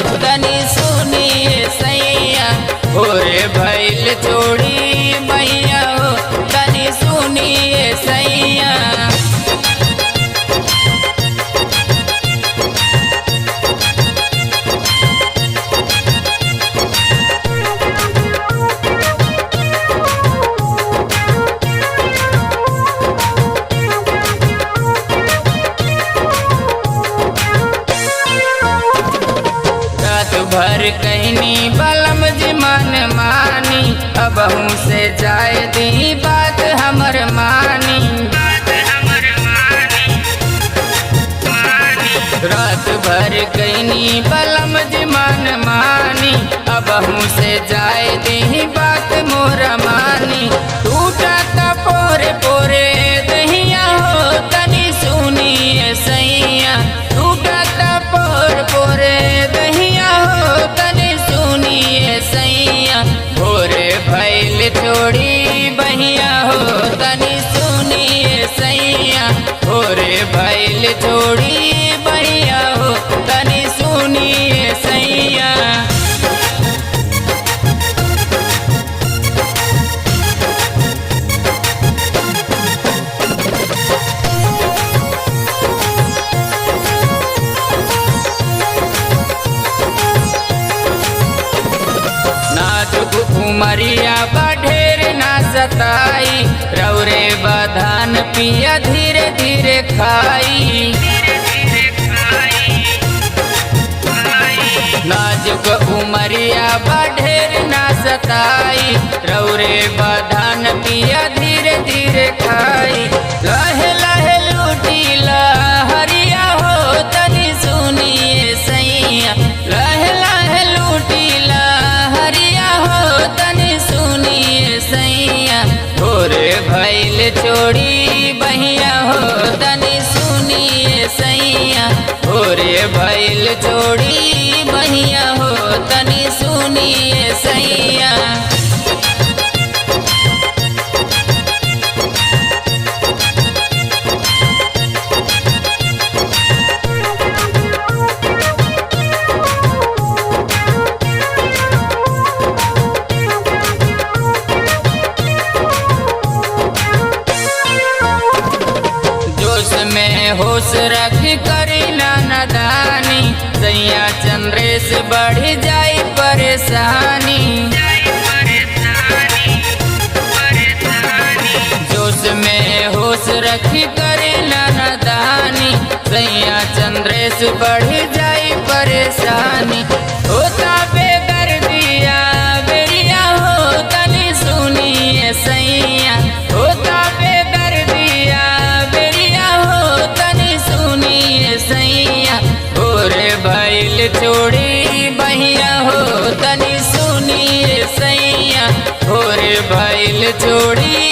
तनी सुनिए सैया भोरे भइल छोड़ी मैया हो तनी सुनिए सैया। भर कहनी बलम जी मन मानी अबहू से जाए दी बात हमर मानी। रात भर कहनी बलम जी मन मानी अबहू से जाए दी बात मोरा मानी। टूटा ता पोरे पोरे दहिया हो तनी सुनिए सैया टूटा ता पोर पोरे दहिया हो तनी सुनिए सैया भोरे भइल छोड़ी बहिया हो तनी सुनिए सैया भोरे भइल छोड़ी बहिया हो तनी सुनिए सैया। उमरिया बढ़ेर ना सताई रौरे बधान पिया धीरे धीरे खाई। नाजुक उमरिया बढ़ेर ना सताई रौरे बधान पिया धीरे धीरे खाई। लहे लहे लूटी लहरिया हो तनी सुनिए सैया लहे लहे लूटी लहरिया हो तनी सुनिए सैया भोरे भइल छोड़ी बहिया हो तनी सुनिए सैया भोरे भइल छोड़ी बहिया हो तनी सुनिए सैया। में होश रख करी नादानी सैया चंद्रेश बढ़ जाए परेशानी। जोश में होश रख करी नादानी सैया चंद्रेश बढ़ जाए परेशानी। होता बेदर्दिया बेरिया हो तनी सुनिए सैया होता बेदर्दिया सैया भोरे भइल छोड़ी बहिया हो तनी सुनिए सैया भोरे भइल छोड़ी।